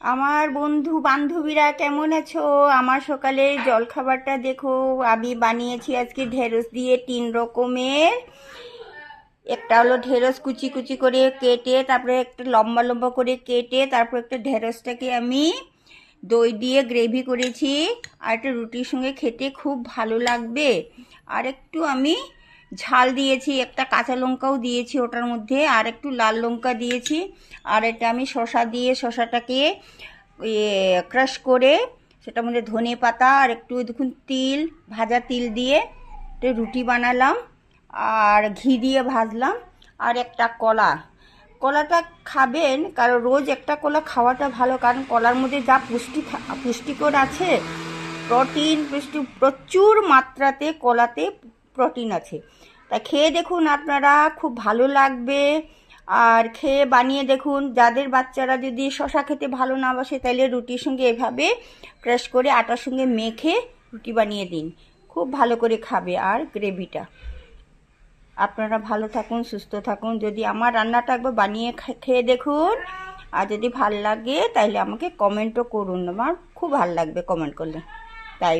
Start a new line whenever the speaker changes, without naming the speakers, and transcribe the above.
আমার বন্ধু বান্ধবীরা কেমন আছো? আমার সকালের জলখাবারটা দেখো। আমি বানিয়েছি আজকে ঢেঁড়স দিয়ে 3 রকমের। একটা হলো ঢেঁড়স কুচি কুচি করে কেটে, তারপরে একটা লম্বা লম্বা করে কেটে, তারপর একটা ঢেঁড়সটাকে আমি দই দিয়ে গ্রেভি করেছি। আর একটা রুটির সঙ্গে খেতে খুব ভালো লাগবে। আর একটু আমি ঝাল দিয়েছি, একটা কাঁচা লঙ্কাও দিয়েছি ওটার মধ্যে, আর একটু লাল লঙ্কা দিয়েছি। আর এটা আমি শসা দিয়ে, শসাটাকে ক্রাশ করে সেটার মধ্যে ধনে পাতা আর একটু দেখুন তিল, ভাজা তিল দিয়ে একটা রুটি বানালাম। আর ঘি দিয়ে ভাজলাম। আর একটা কলা, কলাটা খাবেন, কারণ রোজ একটা কলা খাওয়াটা ভালো, কারণ কলার মধ্যে যা পুষ্টিকর আছে, প্রোটিন প্রচুর মাত্রাতে কলাতে প্রোটিন আছে। তা খেয়ে দেখুন, আপনারা খুব ভালো লাগবে। আর খেয়ে বানিয়ে দেখুন। যাদের বাচ্চারা যদি শশা খেতে ভালো না বাসে, তাহলে রুটির সঙ্গে এভাবে ক্রাশ করে আটার সঙ্গে মেখে রুটি বানিয়ে দিন, খুব ভালো করে খাবে। আর গ্রেভিটা, আপনারা ভালো থাকুন, সুস্থ থাকুন। যদি আমার রান্নাটা একবার বানিয়ে খেয়ে দেখুন, আর যদি ভাল লাগে তাহলে আমাকে কমেন্টও করুন। আমার খুব ভালো লাগবে কমেন্ট করলে। তাই